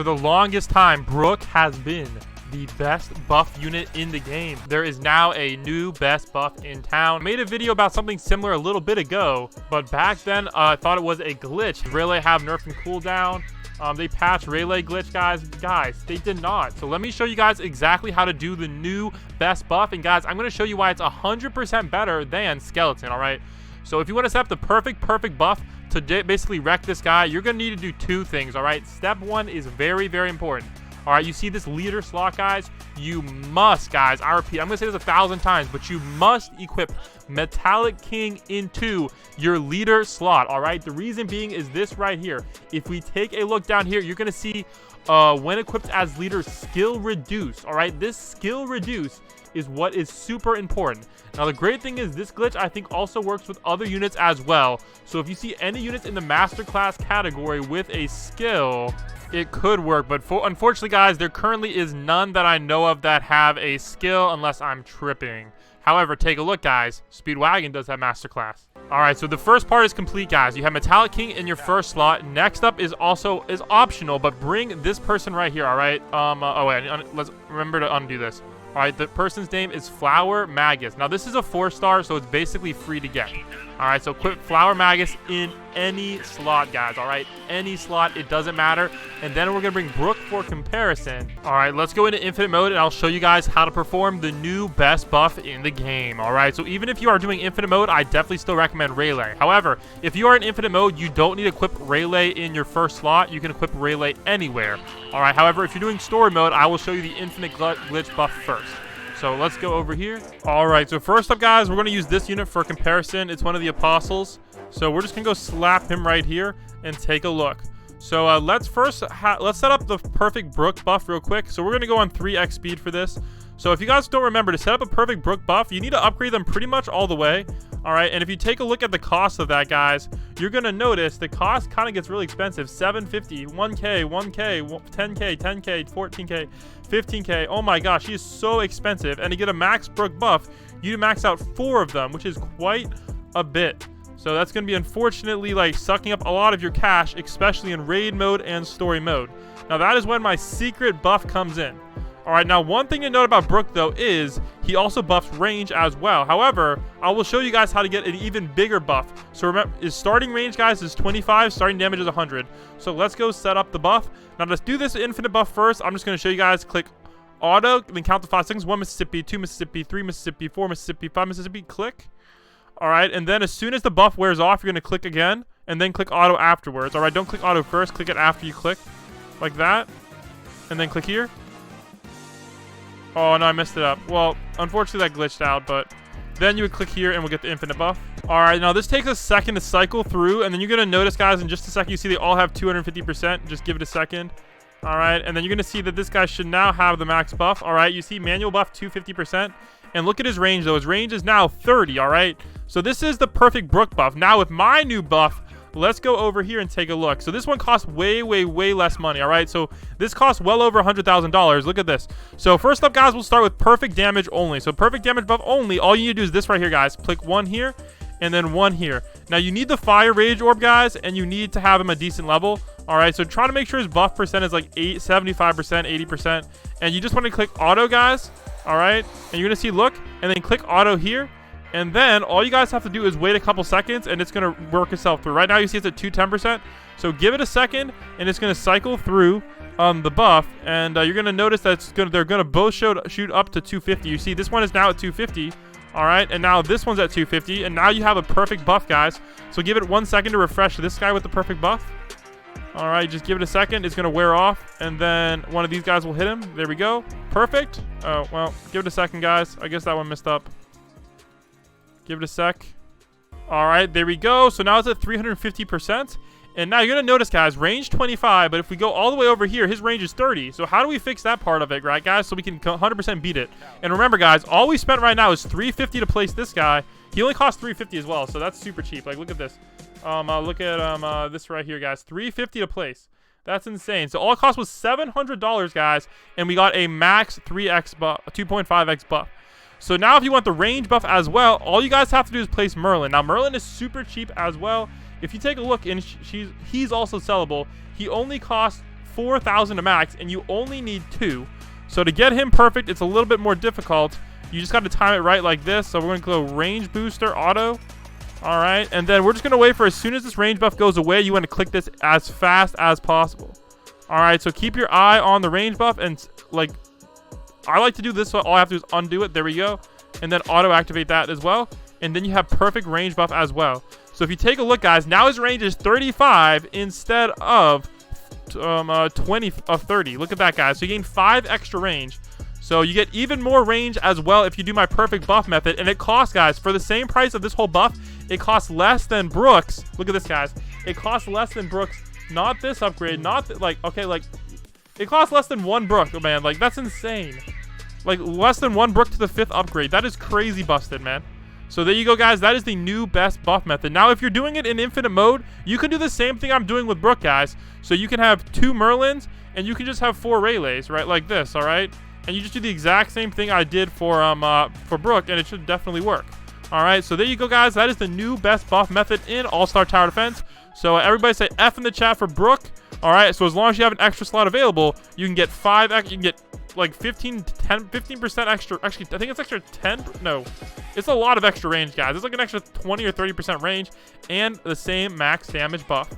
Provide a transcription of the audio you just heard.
For the longest time, Brook has been the best buff unit in the game. There is now a new best buff in town. I made a video about something similar a little bit ago, but back then I thought it was a glitch. Rayleigh have nerfed and cooldown. They patched Rayleigh glitch, guys. They did not. So let me show you guys exactly how to do the new best buff. And guys, I'm going to show you why it's 100% better than Skeleton. All right. So if you want to set up the perfect buff to basically wreck this guy, you're going to need to do two things. All right. Step one is very important. All right, you see this leader slot, guys? You must, guys, I repeat, I'm going to say this 1,000 times, but you must equip Metallic King into your leader slot, all right? The reason being is this right here. If we take a look down here, you're going to see when equipped as leader, skill reduce, all right? This skill reduce is what is super important. Now, the great thing is this glitch, I think, also works with other units as well. So if you see any units in the masterclass category with a skill, it could work, but unfortunately, guys, there currently is none that I know of that have a skill unless I'm tripping. However, take a look, guys. Speedwagon does have Masterclass. All right, so the first part is complete, guys. You have Metallic King in your first slot. Next up is optional, but bring this person right here, all right? Oh, wait, let's remember to undo this. All right, the person's name is Flower Magus. Now, this is a 4-star, so it's basically free to get. All right, so equip Flower Magus in any slot, guys, all right? Any slot, it doesn't matter. And then we're going to bring Brook for comparison. All right, let's go into infinite mode, and I'll show you guys how to perform the new best buff in the game, all right? So even if you are doing infinite mode, I definitely still recommend Rayleigh. However, if you are in infinite mode, you don't need to equip Rayleigh in your first slot. You can equip Rayleigh anywhere, all right? However, if you're doing story mode, I will show you the infinite glitch buff first. So let's go over here. All right, so first up, guys, we're going to use this unit for comparison. It's one of the apostles. So we're just going to go slap him right here and take a look. So let's set up the perfect Brook buff real quick. So we're going to go on 3x speed for this. So if you guys don't remember, to set up a perfect Brook buff, you need to upgrade them pretty much all the way. All right, and if you take a look at the cost of that, guys, you're going to notice the cost kind of gets really expensive. $750, 1K, 1K, 10K, 10K, 14K, 15K. Oh my gosh, she is so expensive. And to get a max Brook buff, you max out 4 of them, which is quite a bit. So that's going to be, unfortunately, like sucking up a lot of your cash, especially in raid mode and story mode. Now, that is when my secret buff comes in. All right, now one thing to note about Brook, though, is he also buffs range as well. However, I will show you guys how to get an even bigger buff. So remember, his starting range, guys, is 25. Starting damage is 100. So let's go set up the buff. Now, let's do this infinite buff first. I'm just going to show you guys. Click auto, then count to 5 seconds. 1 Mississippi, 2 Mississippi, 3 Mississippi, 4 Mississippi, 5 Mississippi. Click. All right, and then as soon as the buff wears off, you're going to click again, and then click auto afterwards. All right, don't click auto first. Click it after you click, like that, and then click here. Oh, no, I messed it up. Well, unfortunately, that glitched out, but then you would click here, and we'll get the infinite buff. All right, now this takes a second to cycle through, and then you're going to notice, guys, in just a second, you see they all have 250%. Just give it a second. All right, and then you're going to see that this guy should now have the max buff. All right, you see manual buff 250%. And look at his range, though. His range is now 30, all right? So this is the perfect Brook buff. Now, with my new buff, let's go over here and take a look. So this one costs way less money, all right? So this costs well over $100,000. Look at this. So first up, guys, we'll start with perfect damage only. So perfect damage buff only, all you need to do is this right here, guys. Click 1 here and then 1 here. Now, you need the fire rage orb, guys, and you need to have him a decent level. All right, so try to make sure his buff percent is like 75%, 80%. And you just want to click auto, guys. All right, and you're gonna see look, and then click auto here, and then all you guys have to do is wait a couple seconds, and it's gonna work itself through. Right now you see it's at 210%, so give it a second, and it's gonna cycle through the buff, and you're gonna notice that they're gonna both shoot up to 250. You see this one is now at 250. All right, and now this one's at 250, and now you have a perfect buff, guys. So give it 1 second to refresh this guy with the perfect buff. All right, just give it a second. It's going to wear off, and then one of these guys will hit him. There we go. Perfect. Oh, well, give it a second, guys. I guess that one messed up. Give it a sec. All right, there we go. So now it's at 350%. And now you're going to notice, guys, range 25, but if we go all the way over here, his range is 30. So how do we fix that part of it, right, guys? So we can 100% beat it. And remember, guys, all we spent right now is $350 to place this guy. He only costs $350 as well, so that's super cheap. Like, look at this. Look at this right here, guys. $350 to place. That's insane. So all it cost was $700, guys, and we got a max 3x buff, 2.5x buff. So now if you want the range buff as well, all you guys have to do is place Merlin. Now, Merlin is super cheap as well. If you take a look, and he's also sellable. He only costs 4,000 to max, and you only need 2. So to get him perfect, it's a little bit more difficult. You just got to time it right like this. So we're going to go range booster auto. All right, and then we're just going to wait for as soon as this range buff goes away, you want to click this as fast as possible. All right, so keep your eye on the range buff, and like I like to do this, so all I have to do is undo it. There we go. And then auto activate that as well. And then you have perfect range buff as well. So if you take a look, guys, now his range is 35 instead of 20 of 30. Look at that, guys. So you gain 5 extra range. So you get even more range as well if you do my perfect buff method. And it costs, guys, for the same price of this whole buff, it costs less than Brook's. Look at this, guys. It costs less than Brook's. Not this upgrade. Not like, okay, like, it costs less than 1 Brook, man. Like, that's insane. Like, less than 1 Brook to the 5th upgrade. That is crazy busted, man. So there you go, guys. That is the new best buff method. Now, if you're doing it in infinite mode, you can do the same thing I'm doing with Brook, guys. So you can have 2 Merlins, and you can just have 4 Rayleighs, right? Like this, all right? And you just do the exact same thing I did for Brook, and it should definitely work. All right, so there you go, guys. That is the new best buff method in All-Star Tower Defense. So everybody say F in the chat for Brook. All right, so as long as you have an extra slot available, you can get 5. You can get like 15% extra. Actually, I think it's extra 10. No, it's a lot of extra range, guys. It's like an extra 20 or 30% range, and the same max damage buff.